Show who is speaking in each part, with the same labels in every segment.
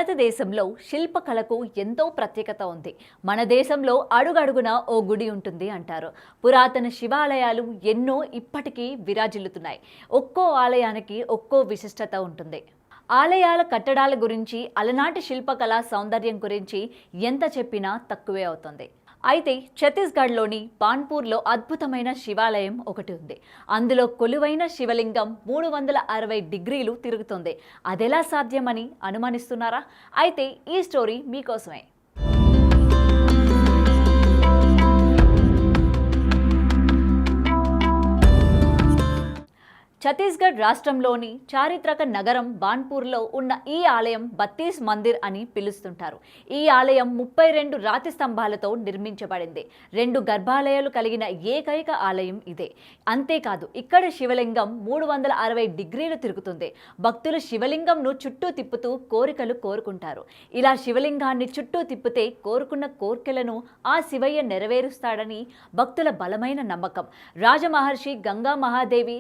Speaker 1: భారతదేశంలో శిల్పకళకు ఎంతో ప్రత్యేకత ఉంది. మన దేశంలో అడుగడుగున ఓ గుడి ఉంటుంది అంటారు. పురాతన శివాలయాలు ఎన్నో ఇప్పటికీ విరాజిల్లుతున్నాయి. ఒక్కో ఆలయానికి ఒక్కో విశిష్టత ఉంటుంది. ఆలయాల కట్టడాల గురించి, అలనాటి శిల్పకళా సౌందర్యం గురించి ఎంత చెప్పినా తక్కువే అవుతుంది. అయితే ఛత్తీస్గఢ్లోని బాన్పూర్లో అద్భుతమైన శివాలయం ఒకటి ఉంది. అందులో కొలువైన శివలింగం 360 డిగ్రీలు తిరుగుతుంది. అదెలా సాధ్యమని అనుమానిస్తున్నారా? అయితే ఈ స్టోరీ మీకోసమే. ఛత్తీస్గఢ్ రాష్ట్రంలోని చారిత్రక నగరం బాన్పూర్లో ఉన్న ఈ ఆలయం బత్తీస్ మందిర్ అని పిలుస్తుంటారు. ఈ ఆలయం 32 రాతి స్తంభాలతో నిర్మించబడింది. 2 గర్భాలయాలు కలిగిన ఏకైక ఆలయం ఇదే. అంతేకాదు, ఇక్కడ శివలింగం 360 డిగ్రీలు తిరుగుతుంది. భక్తులు శివలింగంను చుట్టూ తిప్పుతూ కోరికలు కోరుకుంటారు. ఇలా శివలింగాన్ని చుట్టూ తిప్పితే కోరుకున్న కోర్కెలను ఆ శివయ్య నెరవేరుస్తాడని భక్తుల బలమైన నమ్మకం. రాజమహర్షి గంగా మహాదేవి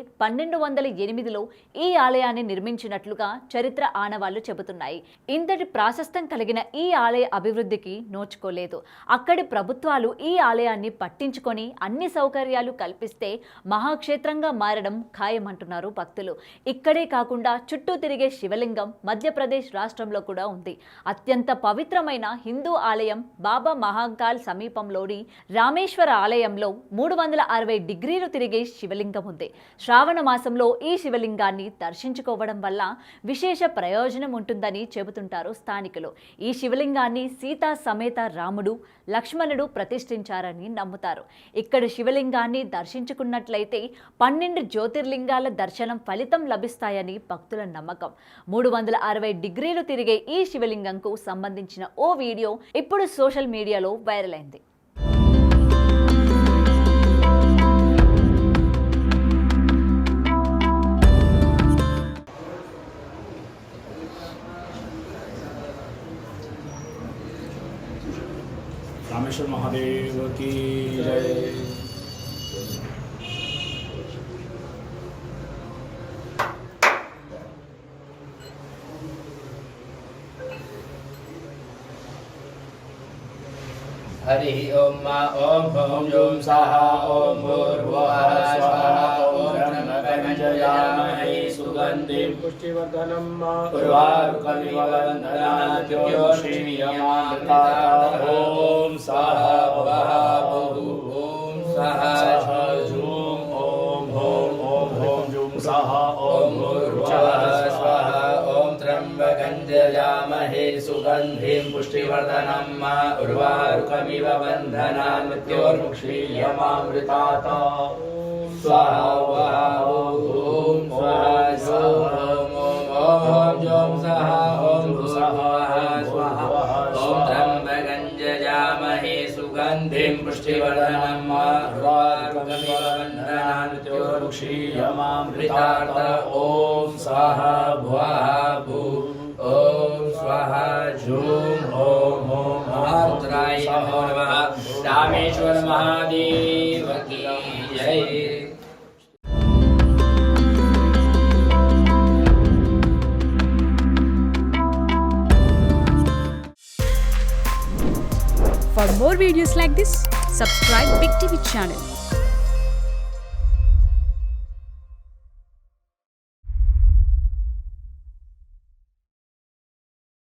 Speaker 1: 1208లో ఈ ఆలయాన్ని నిర్మించినట్లుగా చరిత్ర ఆనవాళ్లు చెబుతున్నాయి. ఇంతటి ప్రాశస్త్యం కలిగిన ఈ ఆలయ అభివృద్ధికి నోచుకోలేదు. అక్కడి ప్రభుత్వాలు ఈ ఆలయాన్ని పట్టించుకొని అన్ని సౌకర్యాలు కల్పిస్తే మహాక్షేత్రంగా మారడం ఖాయమంటున్నారు భక్తులు. ఇక్కడే కాకుండా చుట్టూ తిరిగే శివలింగం మధ్యప్రదేశ్ రాష్ట్రంలో కూడా ఉంది. అత్యంత పవిత్రమైన హిందూ ఆలయం బాబా మహాకాల్ సమీపంలోని రామేశ్వర ఆలయంలో 360 డిగ్రీలు తిరిగే శివలింగం ఉంది. శ్రావణ మాసంలో ఈ శివలింగాన్ని దర్శించుకోవడం వల్ల విశేష ప్రయోజనం ఉంటుందని చెబుతుంటారు స్థానికులు. ఈ శివలింగాన్ని సీతా సమేత రాముడు, లక్ష్మణుడు ప్రతిష్ఠించారని నమ్ముతారు. ఇక్కడ శివలింగాన్ని దర్శించుకున్నట్లయితే 12 జ్యోతిర్లింగాల దర్శనం ఫలితం లభిస్తాయని భక్తుల నమ్మకం. 360 డిగ్రీలు తిరిగే ఈ శివలింగంకు సంబంధించిన ఓ వీడియో ఇప్పుడు సోషల్ మీడియాలో వైరల్ అయింది.
Speaker 2: रामेश्वर महादेव की जय।
Speaker 3: हरि ओम ओम ओम ओम स्वाहा ओम भूर्भुवः स्वाहा ओम त्र्यंबकं सुगंधिं पुष्टिवर्धनं उर्वारुकमिव वन्दनात् ओम स्वाहा भवः ओम स्वाहा
Speaker 2: झूम ओम ओम ओम ओम झूम स्वाहा
Speaker 3: ओम भूर्भुवः स्वाहा ओम त्र्यंबकं यजामहे सुगंधिं पुष्टिवर्धनं उर्वारुकमिव वन्दनात् मृत्योर्मुक्षीयमामृतात् स्वाहा ओम स्वाहा ओम ओम ओम स्वाहा ओम भूर्भुवः स्वाहा ओम त्र्यंबकं यजामहे सुगंधिं पुष्टिवर्धनं उर्वारुकमिव वन्दनात् मृत्योर्मुक्षीयमामृतात् ओम स्वाहा भुवः भूः ओम स्वाहा झूम ओम ओम महारुद्राय नमो नमः। रामेश्वर महादेव की जय।
Speaker 4: For more videos like this, subscribe Big TV channel.